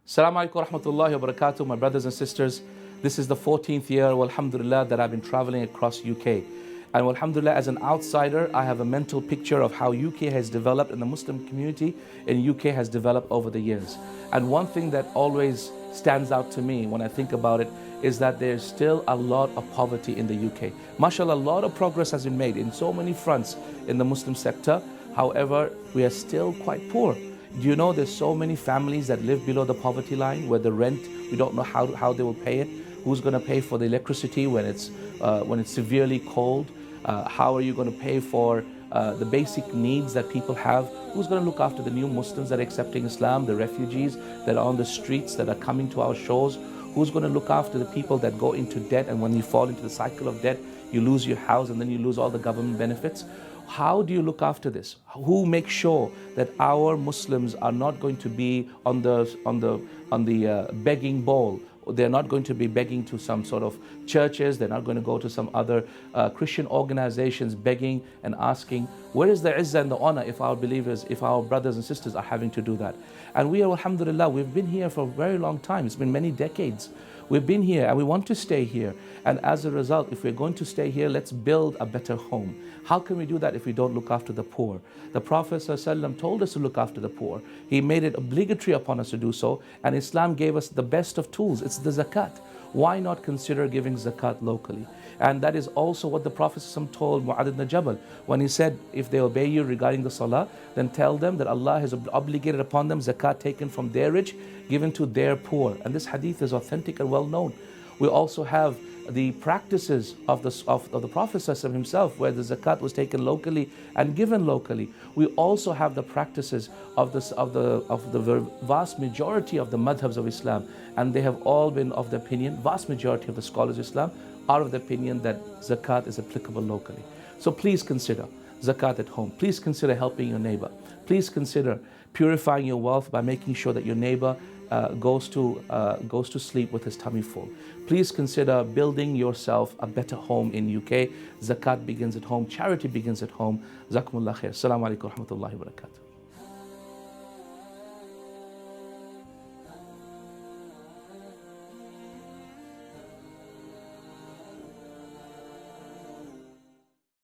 Assalamu alaikum wa rahmatullahi wa barakatuh, my brothers and sisters. This is the 14th year, alhamdulillah, that I've been traveling across UK. And alhamdulillah, as an outsider, I have a mental picture of how UK has developed and the Muslim community in UK has developed over the years. And one thing that always stands out to me when I think about it is that there's still a lot of poverty in the UK. MashaAllah, a lot of progress has been made in so many fronts in the Muslim sector. However, we are still quite poor. Do you know there's so many families that live below the poverty line where the rent, we don't know how they will pay it. Who's going to pay for the electricity when it's severely cold? How are you going to pay for the basic needs that people have? Who's going to look after the new Muslims that are accepting Islam, the refugees that are on the streets, that are coming to our shores? Who's going to look after the people that go into debt, and when you fall into the cycle of debt, you lose your house and then you lose all the government benefits? How do you look after this? Who makes sure that our Muslims are not going to be on the begging bowl? They're not going to be begging to some sort of churches. They're not going to go to some other Christian organizations begging and asking, where is the izzah and the honor if our believers, if our brothers and sisters are having to do that? And we are, alhamdulillah, we've been here for a very long time. It's been many decades. We've been here and we want to stay here. And as a result, if we're going to stay here, let's build a better home. How can we do that if we don't look after the poor? The Prophet ﷺ told us to look after the poor. He made it obligatory upon us to do so. And Islam gave us the best of tools. It's the zakat. Why not consider giving zakat locally? And that is also what the Prophet ﷺ told Mu'adh ibn Jabal when he said, if they obey you regarding the salah, then tell them that Allah has obligated upon them zakat taken from their rich, given to their poor. And this hadith is authentic and well known. We also have the practices of the Prophet ﷺ himself, where the zakat was taken locally and given locally. We also have the practices of the vast majority of the madhabs of Islam, and they have all been of the opinion, vast majority of the scholars of Islam are of the opinion that zakat is applicable locally. So please consider zakat at home. Please consider helping your neighbor. Please consider purifying your wealth by making sure that your neighbor goes to sleep with his tummy full. Please consider building yourself a better home in UK. Zakat begins at home. Charity begins at home. Jazakumullah khair. Assalamu alaikum wa rahmatullahi wa barakatuh.